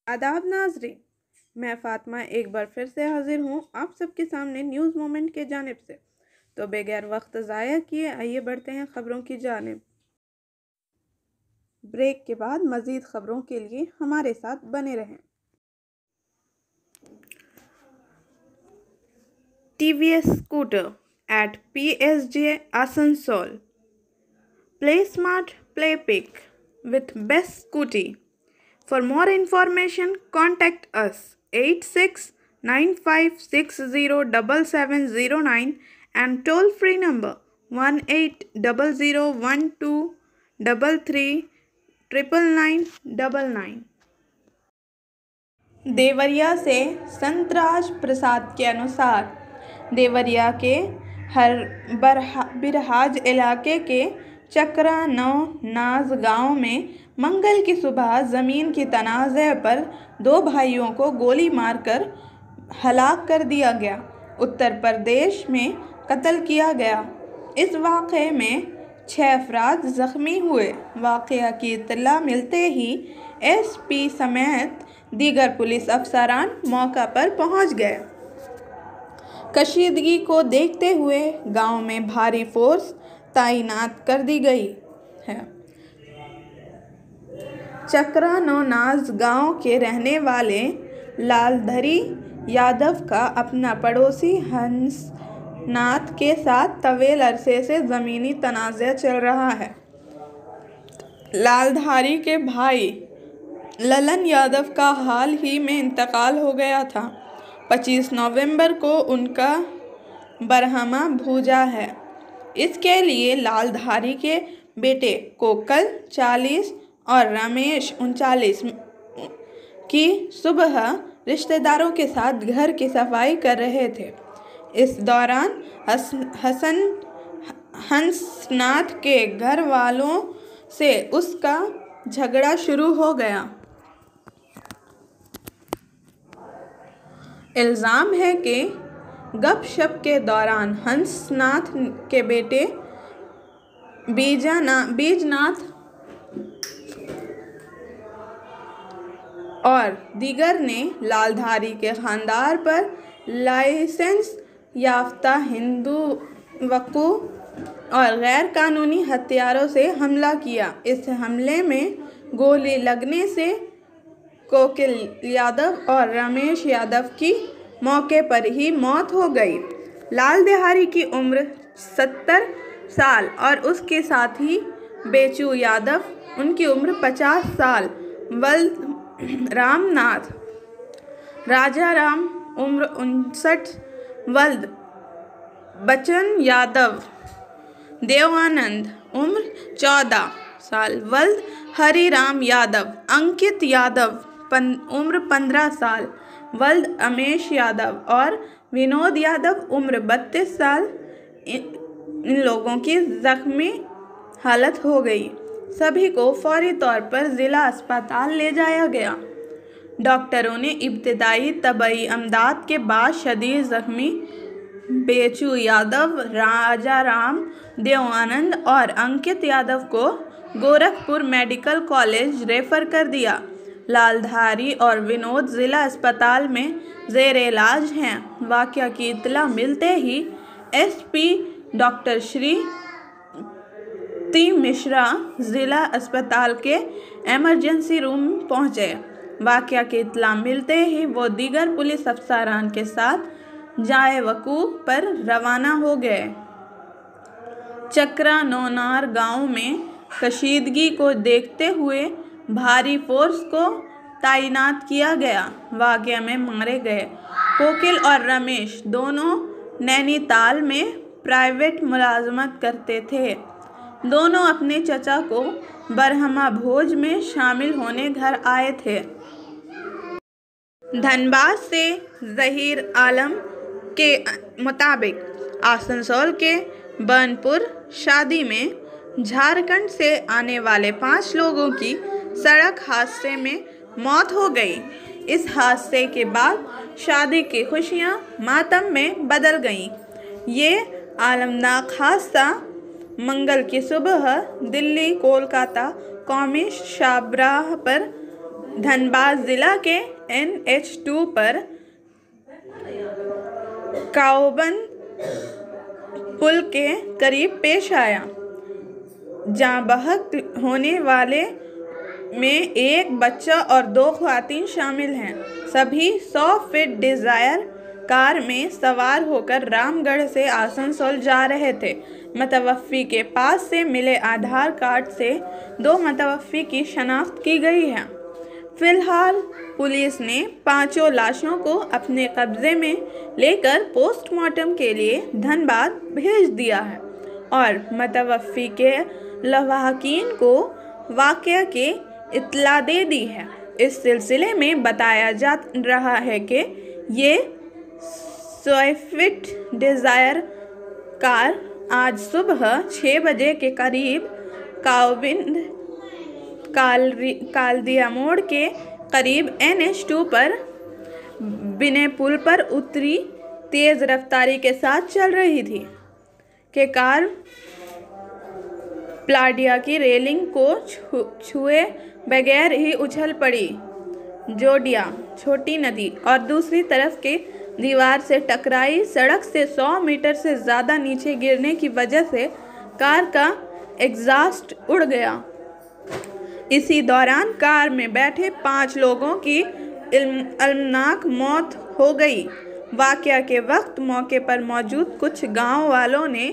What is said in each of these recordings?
आदाब नाज़रीन, मैं फ़ातिमा एक बार फिर से हाज़िर हूँ आप सबके सामने न्यूज़ मोमेंट के जानिब से। तो बगैर वक्त ज़ाया किए आइए बढ़ते हैं ख़बरों की जानिब। ब्रेक के बाद मज़ीद ख़बरों के लिए हमारे साथ बने रहें। TVS scooter at PSJ Asansol. Play smart, play pick with best scooty. For more information, contact us 8695607709 and toll free number 180012339999। Deoria से संतराज प्रसाद के अनुसार देवरिया के बिरहाज इलाके के चक्रा नाज गांव में मंगल की सुबह ज़मीन की तनाज़े पर दो भाइयों को गोली मारकर हलाक कर दिया गया। उत्तर प्रदेश में कत्ल किया गया। इस वाक़े में 6 अफराद ज़ख्मी हुए। वाक़या की इत्तला मिलते ही एसपी समेत दीगर पुलिस अफसरान मौका पर पहुंच गए। कशीदगी को देखते हुए गांव में भारी फोर्स तैनात कर दी गई है। चक्रा नौनाज गांव के रहने वाले लालधरी यादव का अपना पड़ोसी हंसनाथ के साथ तवील अरसे से ज़मीनी तनाज़ा चल रहा है। लालधारी के भाई ललन यादव का हाल ही में इंतकाल हो गया था। 25 नवंबर को उनका बरहमा भूजा है। इसके लिए लालधारी के बेटे कोकल 40 और रमेश 39 की सुबह रिश्तेदारों के साथ घर की सफाई कर रहे थे। इस दौरान हंसनाथ के घर वालों से उसका झगड़ा शुरू हो गया। इल्ज़ाम है कि गपशप के दौरान हंसनाथ के बेटे बीजनाथ और दीगर ने लालधारी के खानदान पर लाइसेंस याफ्ता हिंदुत्व और गैर कानूनी हथियारों से हमला किया। इस हमले में गोली लगने से कोकिल यादव और रमेश यादव की मौके पर ही मौत हो गई। लालधारी की उम्र 70 साल और उसके साथी बेचू यादव उनकी उम्र 50 साल। वल्द रामनाथ राजाराम उम्र 59। वल्द बच्चन यादव देवानंद उम्र 14 साल। वल्द हरिराम यादव अंकित यादव उम्र 15 साल। वल्द अमेश यादव और विनोद यादव उम्र 32 साल। इन लोगों की जख्मी हालत हो गई। सभी को फौरी तौर पर ज़िला अस्पताल ले जाया गया। डॉक्टरों ने इब्तदाई तबी इमदाद के बाद शदीद जख्मी बेचू यादव, राजाराम, देवानंद और अंकित यादव को गोरखपुर मेडिकल कॉलेज रेफर कर दिया। लालधारी और विनोद ज़िला अस्पताल में ज़ेर इलाज हैं। वाक़या की इत्तला मिलते ही SP doctor Shri T Mishra ज़िला अस्पताल के इमरजेंसी रूम पहुंचे। वाक़या की इत्तला मिलते ही वो दीगर पुलिस अफसरान के साथ जाए वकूफ़ पर रवाना हो गए। चक्रा नौनार गांव में कशीदगी को देखते हुए भारी फोर्स को तैनात किया गया। वाक़या में मारे गए कोकिल और रमेश दोनों नैनीताल में प्राइवेट मुलाजमत करते थे। दोनों अपने चचा को बरहमा भोज में शामिल होने घर आए थे। धनबाद से ज़हीर आलम के मुताबिक आसनसोल के बनपुर शादी में झारखंड से आने वाले 5 लोगों की सड़क हादसे में मौत हो गई। इस हादसे के बाद शादी की खुशियां मातम में बदल गईं। ये आलमनाक हादसा मंगल की सुबह दिल्ली कोलकाता कौमी शाहराह पर धनबाद जिला के NH2 पर काओबन पुल के करीब पेश आया, जहां बहक होने वाले में एक बच्चा और 2 ख़वातीन शामिल हैं। सभी 100 फीट डिज़ायर कार में सवार होकर रामगढ़ से आसनसोल जा रहे थे। मतवफ़्फ़ी के पास से मिले आधार कार्ड से 2 मतवफ़्फ़ी की शनाख्त की गई है। फिलहाल पुलिस ने 5 लाशों को अपने कब्जे में लेकर पोस्टमार्टम के लिए धनबाद भेज दिया है और मतवफ़्फ़ी के लवाहकीन को वाक़या की इत्तला दे दी है। इस सिलसिले में बताया जा रहा है कि ये स्विफ्ट डिज़ायर कार आज सुबह 6 बजे के करीब कालदिया मोड़ के करीब NH2 पर बिने पुल पर उतरी तेज़ रफ्तारी के साथ चल रही थी कि कार प्लाडिया की रेलिंग को छुए बगैर ही उछल पड़ी। जोडिया छोटी नदी और दूसरी तरफ के दीवार से टकराई। सड़क से 100 मीटर से ज़्यादा नीचे गिरने की वजह से कार का एग्जॉस्ट उड़ गया। इसी दौरान कार में बैठे 5 लोगों की अलमनाक मौत हो गई। वाक़या के वक्त मौके पर मौजूद कुछ गांव वालों ने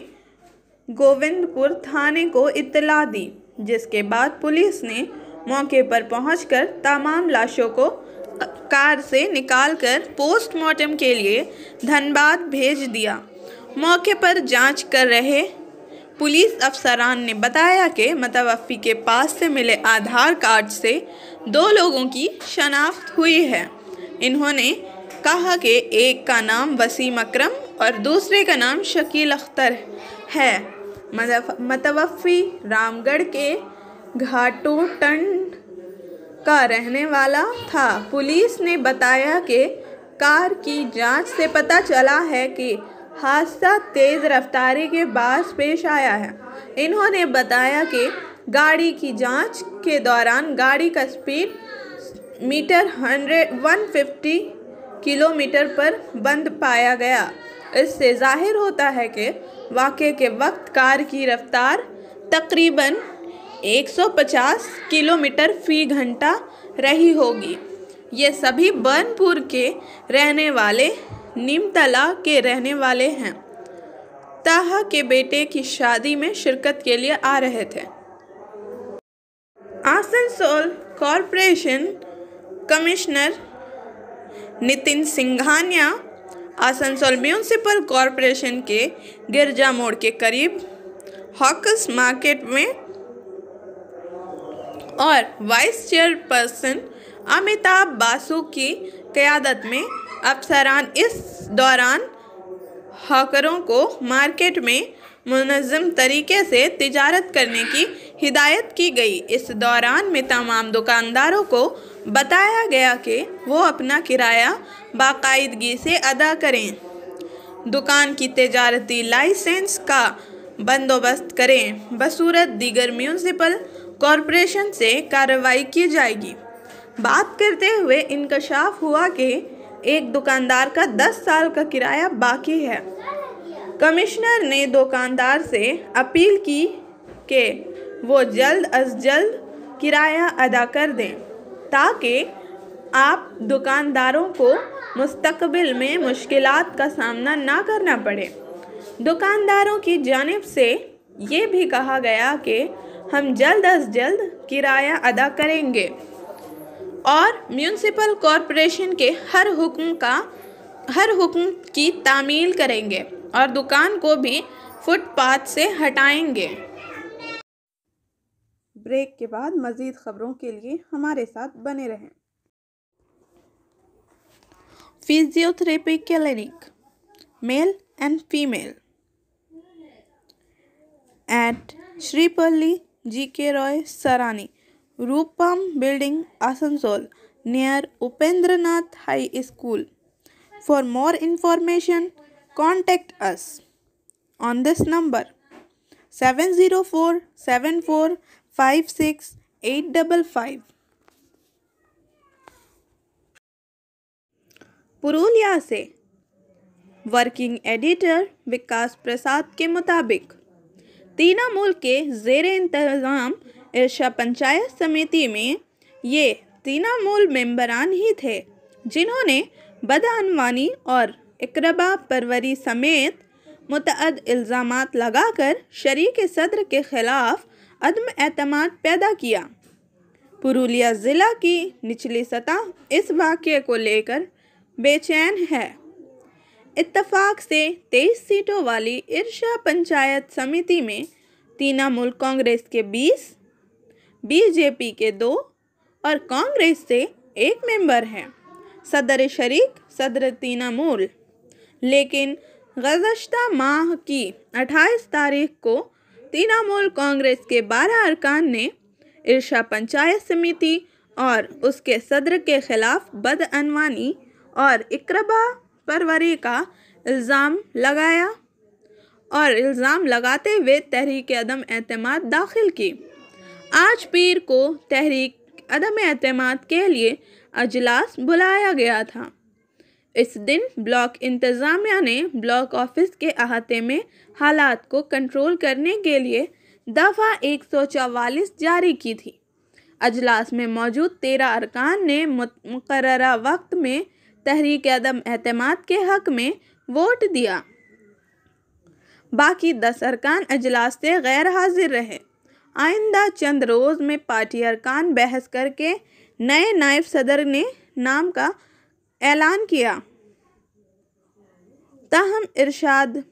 गोविंदपुर थाने को इत्तला दी, जिसके बाद पुलिस ने मौके पर पहुंचकर तमाम लाशों को कार से निकालकर पोस्टमार्टम के लिए धनबाद भेज दिया। मौके पर जांच कर रहे पुलिस अफसरान ने बताया कि मतवफ़्फ़ी के पास से मिले आधार कार्ड से 2 लोगों की शनाख्त हुई है। इन्होंने कहा कि एक का नाम वसीम अकरम और दूसरे का नाम शकील अख्तर है। मतवफ़्फ़ी रामगढ़ के घाटोटंड का रहने वाला था। पुलिस ने बताया कि कार की जांच से पता चला है कि हादसा तेज़ रफ्तारी के बाद पेश आया है। इन्होंने बताया कि गाड़ी की जांच के दौरान गाड़ी का स्पीड मीटर 150 किलोमीटर पर बंद पाया गया। इससे जाहिर होता है कि वाक़े के वक्त कार की रफ्तार तकरीबन 150 किलोमीटर फ़ी घंटा रही होगी। ये सभी बर्नपुर के रहने वाले नीमतला के रहने वाले हैं। ताहा के बेटे की शादी में शिरकत के लिए आ रहे थे। Asansol corporation commissioner Nitin Singhania Asansol municipal corporation के गिरजा मोड़ के करीब हॉकर्स मार्केट में और वाइस चेयरपर्सन अमिताभ बासु की क़यादत में अफसरान इस दौरान हॉकरों को मार्केट में मुनज़्ज़म तरीके से तिजारत करने की हिदायत की गई। इस दौरान में तमाम दुकानदारों को बताया गया कि वो अपना किराया बाकायदगी से अदा करें, दुकान की तिजारती लाइसेंस का बंदोबस्त करें, बसूरत दीगर म्यूनिसिपल कॉरपोरेशन से कार्रवाई की जाएगी। बात करते हुए इंकशाफ हुआ कि एक दुकानदार का 10 साल का किराया बाकी है। कमिश्नर ने दुकानदार से अपील की कि वो जल्द अज जल्द किराया अदा कर दें ताकि आप दुकानदारों को मुस्तकबिल में मुश्किलात का सामना ना करना पड़े। दुकानदारों की जानिब से ये भी कहा गया कि हम जल्द अज जल्द किराया अदा करेंगे और म्यूनिसिपल कॉरपोरेशन के हर हुक्म की तामील करेंगे और दुकान को भी फुटपाथ से हटाएंगे। ब्रेक के बाद मज़ीद ख़बरों के लिए हमारे साथ बने रहें। Physiotherapy clinic male and female at Shripalli G.K. Roy Sarani, Rupam Building, Asansol, near Upendranath High School. For more information, contact us on this number 704 74 56 855. Purulia से। वर्किंग एडिटर विकास प्रसाद के मुताबिक तीनामूल के ज़ेर इंतज़ाम इरशा पंचायत समिति में ये तीनामूल मेंबरान ही थे जिन्होंने बदअनवानी और इकरबा परवरी समेत मुतअद्द इल्ज़ामात लगाकर शरीक सदर के खिलाफ अदम एतमाद पैदा किया। पुरुलिया ज़िला की निचली सतह इस वाक़ये को लेकर बेचैन है। इत्तफाक से 23 सीटों वाली इरशा पंचायत समिति में तीनामूल कांग्रेस के 20, बीजेपी के 2 और कांग्रेस से 1 मेंबर हैं। सदर शरीक सदर तीनामूल। लेकिन गुज़श्ता माह की 28 तारीख को तीनामूल कांग्रेस के 12 अरकान ने इरशा पंचायत समिति और उसके सदर के खिलाफ बदअनवानी और इकरबा परवरी का इल्ज़ाम लगाया और इल्ज़ाम लगाते हुए तहरीक अदम एतमाद दाखिल की। आज पीर को तहरीक अदम एतमाद के लिए अजलास बुलाया गया था। इस दिन ब्लॉक इंतज़ामिया ने ब्लॉक ऑफिस के अहाते में हालात को कंट्रोल करने के लिए दफ़ा 144 जारी की थी। अजलास में मौजूद 13 अरकान ने मुकर्ररा वक्त में तहरीक अदम एतमाद के हक़ में वोट दिया। बाकी 10 अरकान अजलास से गैर हाजिर रहे। आइंदा चंद रोज़ में पार्टी अरकान बहस करके नए नायब सदर ने नाम का ऐलान किया। ताहम इरशाद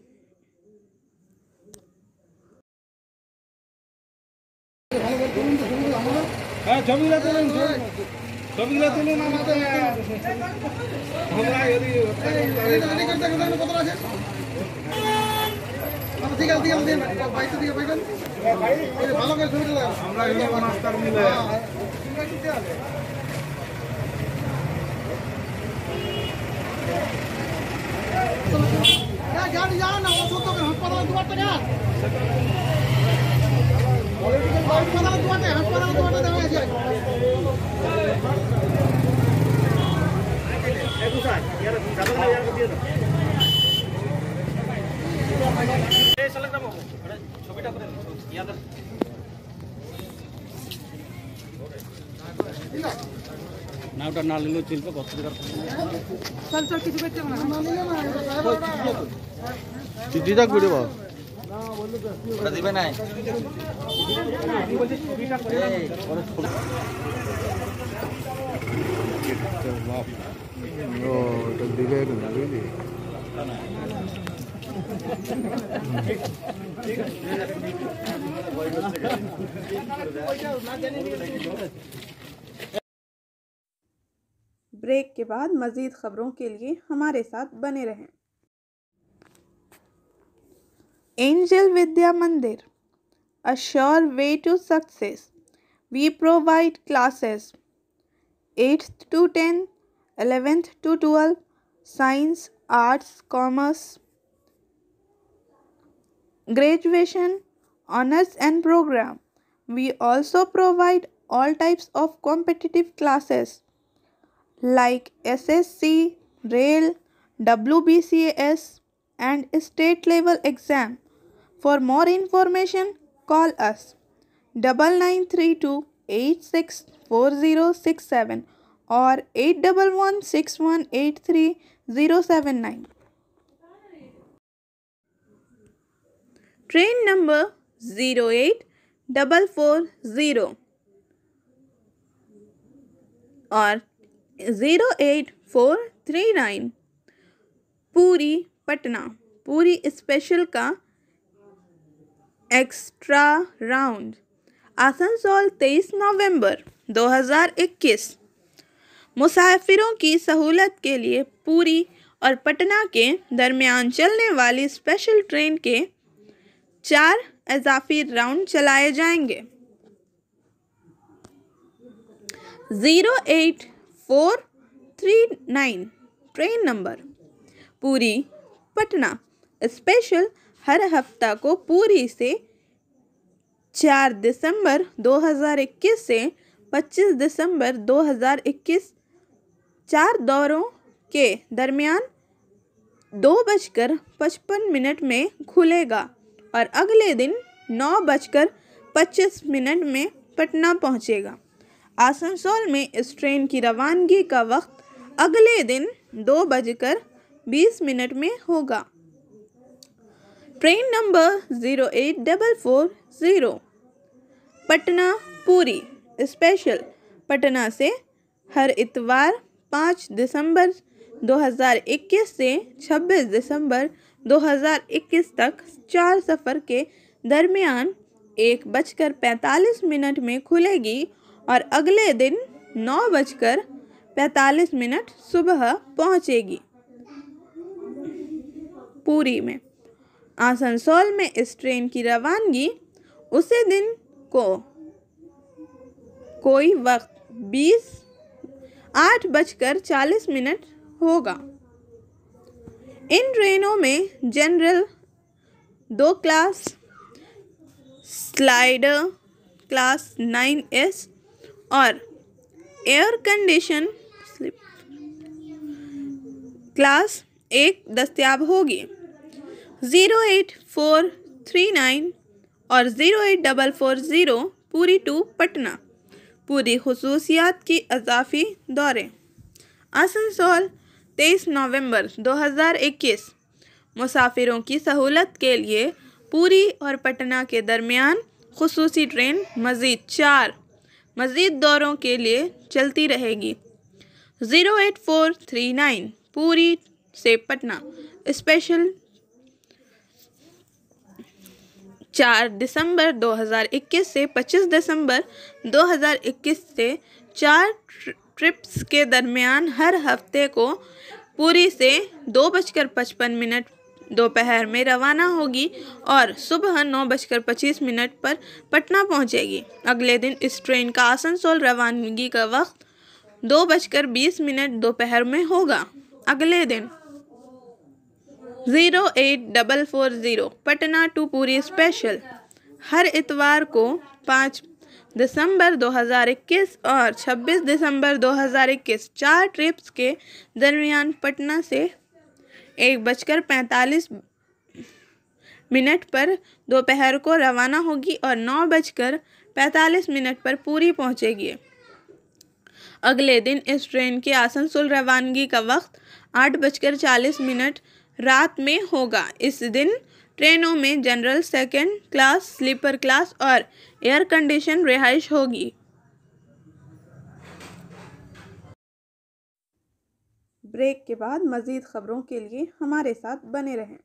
নাওটা না নিলেও চলবে কত টাকা চল চল কিছু করতে না দিদি যাক ভিডিও বাবা ওটা দিবে না ও এটা দিবে না বুঝলি ब्रेक के बाद मज़ीद ख़बरों के लिए हमारे साथ बने रहें। एंजल विद्या मंदिर, a sure way to success. We provide classes 8th to 10, 11th to 12, science, arts, commerce, graduation, honors and program. We also provide all types of competitive classes like SSC, Rail, WBCS and state level exam. For more information, call us 9932 864067 or 8116183079. Train number 08440 और 08439 पूरी पटना पूरी special का extra round Asansol 23 नवंबर 2021। मुसाफिरों की सहूलत के लिए पूरी और पटना के दरमियान चलने वाली स्पेशल ट्रेन के 4 इजाफी राउंड चलाए जाएंगे। 08439 ट्रेन नंबर पूरी पटना स्पेशल हर हफ्ता को पूरी से 4 दिसंबर 2021 से 25 दिसंबर 2021 4 दौरों के दरमियान 2:55 में खुलेगा और अगले दिन 9:25 में पटना पहुंचेगा। आसनसोल में इस ट्रेन की रवानगी का वक्त अगले दिन 2:20 में होगा। Train number 08440 Patna Puri special Patna से हर इतवार 5 दिसंबर 2021 से 26 दिसंबर 2021 तक 4 सफ़र के दरमियान 1:45 में खुलेगी और अगले दिन 9:45 सुबह पहुंचेगी पुरी में। आसनसोल में इस ट्रेन की रवानगी उसी दिन को कोई वक्त 8:40 होगा। इन ट्रेनों में general 2 class, slider class 9S और एयर कंडीशन क्लास 1 दस्तयाब होगी। 08439 और 08440 पुरी टू पटना पूरी खुसूसियात की अज़ाफ़ी दौरे। आसनसोल 23 नवंबर 2021 मुसाफिरों की सहूलत के लिए पुरी और पटना के दरमियान खुसूसी ट्रेन मज़ीद 4 दौरों के लिए चलती रहेगी। 08439 पुरी से पटना स्पेशल 4 दिसंबर 2021 से 25 दिसंबर 2021 से 4 ट्रिप्स के दरमियान हर हफ्ते को पुरी से 2:55 दोपहर में रवाना होगी और सुबह 9:25 पर पटना पहुंचेगी। अगले दिन इस ट्रेन का आसनसोल रवानगी का वक्त 2:20 दोपहर में होगा। अगले दिन 08440 पटना टू पुरी स्पेशल हर इतवार को 5 दिसंबर 2021 और 26 दिसंबर 2021 4 ट्रिप्स के दरमियान पटना से 1:45 पर दोपहर को रवाना होगी और 9:45 पर पुरी पहुंचेगी। अगले दिन इस ट्रेन के आसनसोल रवानगी का वक्त 8:40 रात में होगा। इस दिन ट्रेनों में general 2nd class, sleeper class और एयर कंडीशन रिहाइश होगी। ब्रेक के बाद मज़ीद खबरों के लिए हमारे साथ बने रहें।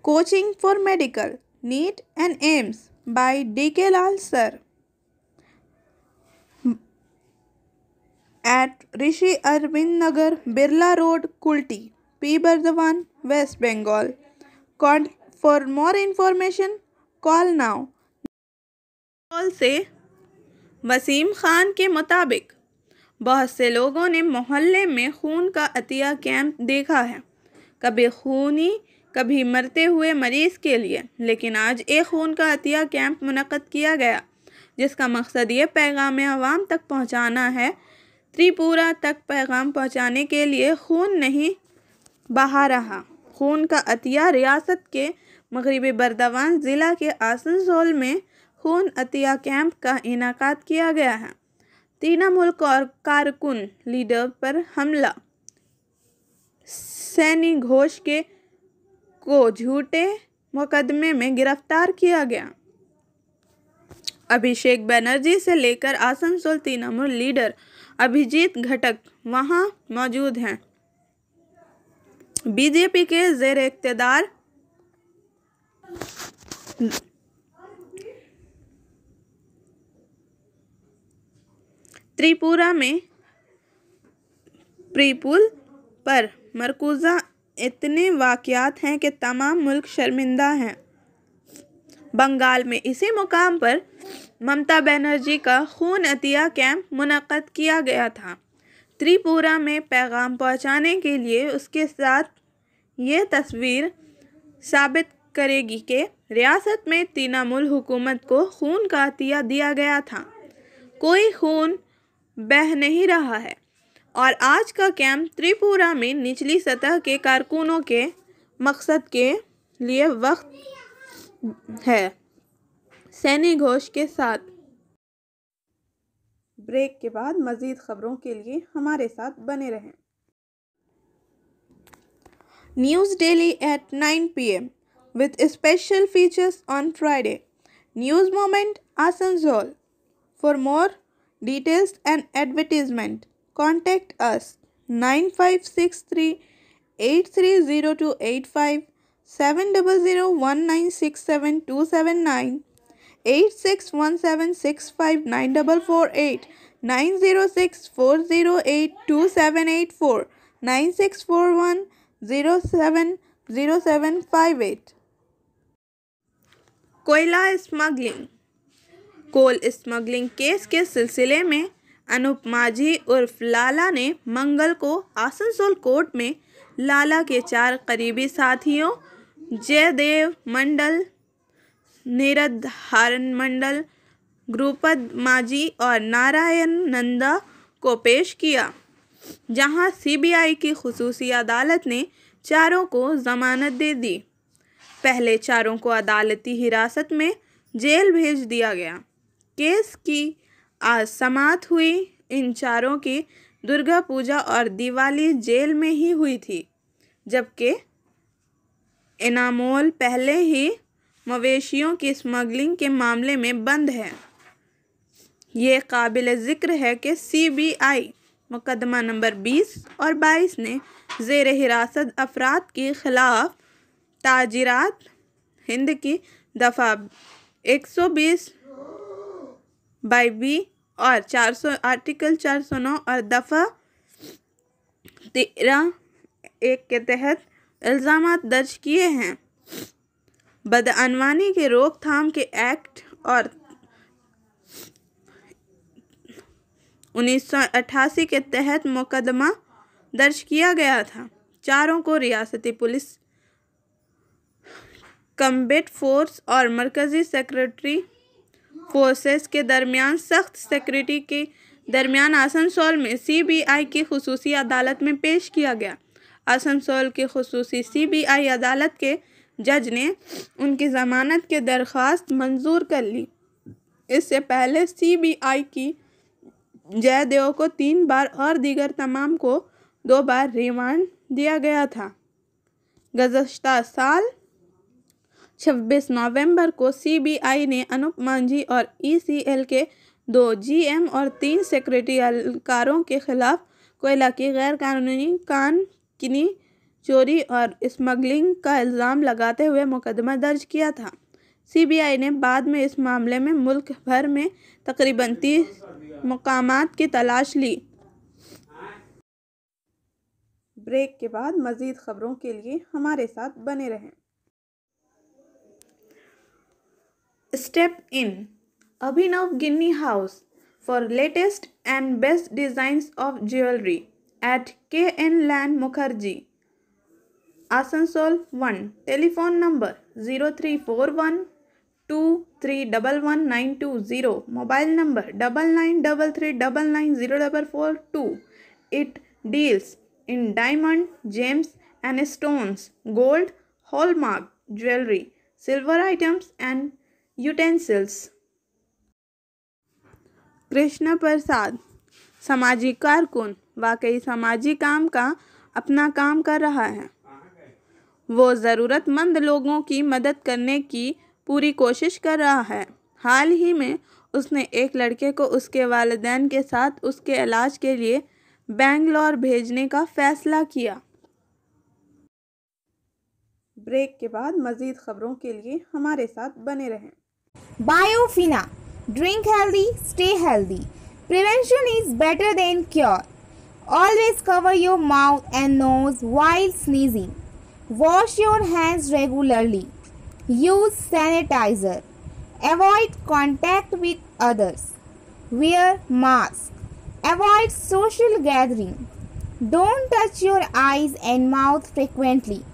Coaching for medical NEET and AIIMS by DK Lal Sir at Rishi Arvind Nagar, Birla Road, Kulti, P. Bardhaman, West Bengal. For more information, call now. Call से वसीम खान के मुताबिक बहुत से लोगों ने मोहल्ले में खून का अतिया कैंप देखा है, कभी खूनी कभी मरते हुए मरीज के लिए, लेकिन आज एक खून का अतिया कैंप मुनक़्क़द किया गया जिसका मकसद ये पैगाम आवाम तक पहुंचाना है। त्रिपुरा तक पैगाम पहुंचाने के लिए खून नहीं बहा रहा। खून का अतिया रियासत के मगरबी बर्दवान ज़िला के आसनसोल में खून अतिया कैंप का इनाकाद किया गया है। तृणमूल कारकुन लीडर पर हमला, सैनी घोष को झूठे मुकदमे में गिरफ्तार किया गया। अभिषेक बनर्जी से लेकर आसनसोल तृणमूल लीडर अभिजीत घटक वहां मौजूद हैं। बीजेपी के ज़ेर इक़्तिदार त्रिपुरा में प्रीपुल पर मरकूज़ा इतने वाक़यात हैं कि तमाम मुल्क शर्मिंदा हैं। बंगाल में इसी मुकाम पर ममता बनर्जी का खून अतिया कैंप मुनक़्क़द किया गया था। त्रिपुरा में पैगाम पहुंचाने के लिए उसके साथ ये तस्वीर साबित करेगी कि रियासत में तृणमूल हुकूमत को खून का अतिया दिया गया था। कोई खून बह नहीं रहा है और आज का कैंप त्रिपुरा में निचली सतह के कारकुनों के मकसद के लिए वक्त है। सैनी घोष के साथ। ब्रेक के बाद मज़ीद खबरों के लिए हमारे साथ बने रहें। News daily at 9 p.m. with special features on Friday. News Moment Asansol. For more details and advertisement, contact us 9563 830285 7001967 8617659448 906408278 9641 070758। कोयला स्मगलिंग। कोल स्मगलिंग केस के सिलसिले में अनूप माझी उर्फ लाला ने मंगल को आसनसोल कोर्ट में लाला के 4 करीबी साथियों जयदेव मंडल, निरधारण मंडल, गुरुपद माझी और नारायण नंदा को पेश किया, जहां सीबीआई की खुसूसी अदालत ने चारों को जमानत दे दी। पहले चारों को अदालती हिरासत में जेल भेज दिया गया। केस की आज समाअत हुई। इन चारों की दुर्गा पूजा और दिवाली जेल में ही हुई थी, जबकि इनामोल पहले ही मवेशियों की स्मगलिंग के मामले में बंद है। ये काबिल ज़िक्र है कि सीबीआई मुकदमा नंबर 20 और 22 ने ज़ेर हिरासत अफराद के खिलाफ ताजिरात हिंद की दफ़ा 120/B और 400 आर्टिकल 409 और दफ़ा 13(1) के तहत इल्ज़ामात दर्ज किए हैं। बदअनवानी के रोकथाम के एक्ट और 1988 के तहत मुकदमा दर्ज किया गया था। चारों को रियासती पुलिस, कम्बैट फोर्स और मरकज़ी सेक्रेटरी फोर्सेस के दरमियान सख्त सिक्योरिटी के दरमियान आसनसोल में सीबीआई की खुसूसी अदालत में पेश किया गया। आसनसोल की खुसूसी सीबीआई अदालत के जज ने उनकी ज़मानत की दरख्वास्त मंजूर कर ली। इससे पहले सीबीआई की जयदेव को 3 बार और दीगर तमाम को 2 बार रिमांड दिया गया था। गुज़श्ता साल 26 नवंबर को सीबीआई ने अनूप माझी और ईसीएल के 2 जीएम और 3 सेक्रेटरी एहलकारों के खिलाफ कोयला की गैर कानूनी चोरी और स्मगलिंग का इल्ज़ाम लगाते हुए मुकदमा दर्ज किया था। सीबीआई ने बाद में इस मामले में मुल्क भर में तकरीबन 30 मुकामात की तलाश ली। ब्रेक के बाद मज़ीद खबरों के लिए हमारे साथ बने रहें। Step in Abhinav Ginni house for latest and best designs of jewellery at KN land Mukherjee, Asansol 1। Telephone number 034123111920, mobile number 9933990442। It deals in diamond, gems and stones, gold, hallmark jewelry, silver items and utensils। Krishna Prasad, सामाजिक कारकुन, वाकई सामाजिक काम का अपना काम कर रहा है। वो ज़रूरतमंद लोगों की मदद करने की पूरी कोशिश कर रहा है। हाल ही में उसने एक लड़के को उसके वालिदैन के साथ उसके इलाज के लिए बेंगलोर भेजने का फैसला किया। ब्रेक के बाद मज़ीद खबरों के लिए हमारे साथ बने रहें। Biofina, drink healthy, stay healthy. Prevention is better than cure. Always cover your mouth and nose while sneezing. Wash your hands regularly. Use sanitizer. Avoid contact with others. Wear mask. Avoid social gathering. Don't touch your eyes and mouth frequently.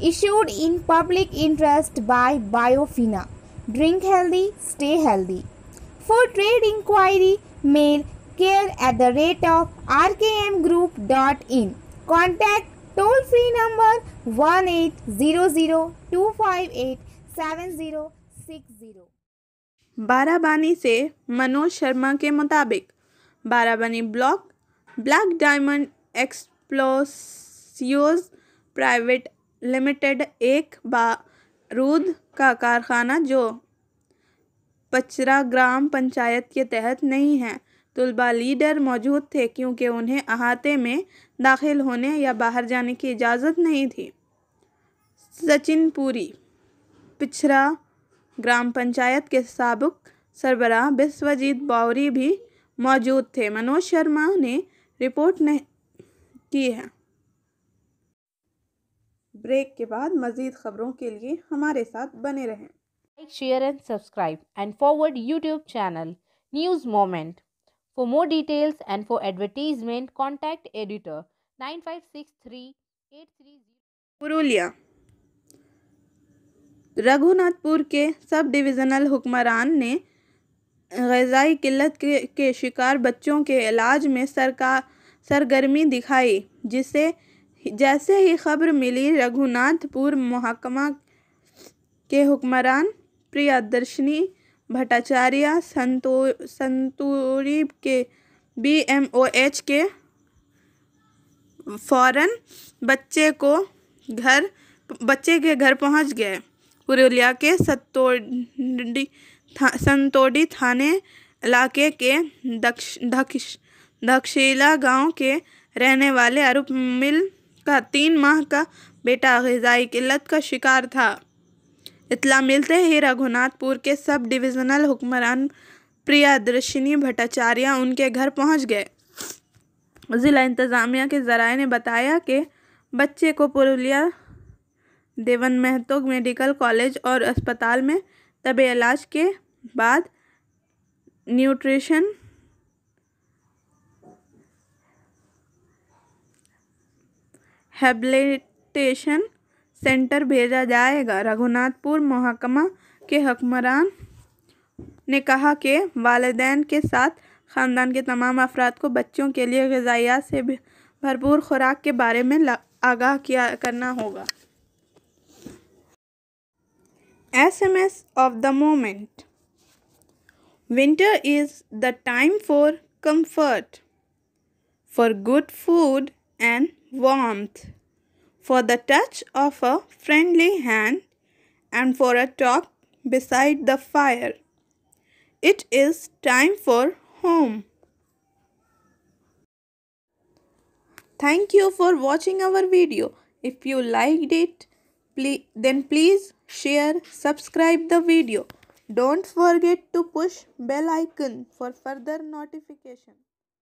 issued in public interest by Biofina. Drink healthy, stay healthy. For trade inquiry, mail care@rkmgroup.in. Contact toll-free number 1800-258-7060. बाराबानी से मनोज शर्मा के मुताबिक Barabani block black diamond explosives private limited एक बारूद का कारखाना जो पचरा ग्राम पंचायत के तहत नहीं है। तुलबा लीडर मौजूद थे क्योंकि उन्हें अहाते में दाखिल होने या बाहर जाने की इजाज़त नहीं थी। सचिन पुरी पिछरा ग्राम पंचायत के साबिक सरबराह बिस्वजीत बावरी भी मौजूद थे। मनोज शर्मा ने रिपोर्ट नहीं की है। ब्रेक के बाद मज़ीद खबरों के लिए हमारे साथ बने रहें। Like, share and subscribe and forward YouTube channel News Moment. For more details and for advertisement, contact editor 956383. Purulia Raghunathpur के सब डिविज़नल हुक्मरान ने ग़िज़ाई किल्लत के शिकार बच्चों के इलाज में सरगर्मी दिखाई। जैसे ही खबर मिली, रघुनाथपुर महकमा के हुक्मरान प्रियदर्शनी भट्टाचार्य संतूरी के BMOH के फौरन बच्चे के घर पहुंच गए। पुरुलिया के संतोड़ी थाने इलाके के दक्षिला गांव के रहने वाले अरूप मिल का 3 माह का बेटा ग़िज़ाई किल्लत का शिकार था। इत्तला मिलते ही रघुनाथपुर के सब डिविज़नल हुक्मरान प्रियदर्शनी भट्टाचार्य उनके घर पहुंच गए। ज़िला इंतज़ामिया के ज़राए ने बताया कि बच्चे को पुरुलिया देवन महतो मेडिकल कॉलेज और अस्पताल में तबे इलाज के बाद न्यूट्रिशन हैबिलिटेशन सेंटर भेजा जाएगा। रघुनाथपुर महकमा के हुक्मरान ने कहा कि वालिदैन के साथ ख़ानदान के तमाम अफराद को बच्चों के लिए ग़िज़ाइयात से भरपूर खुराक के बारे में आगाह करना होगा। SMS of the moment. Winter is the time for comfort, for good food and warmth, for the touch of a friendly hand, and for a talk beside the fire. It is time for home. Thank you for watching our video. If you liked it, then please share, subscribe the video. Don't forget to push bell icon for further notification.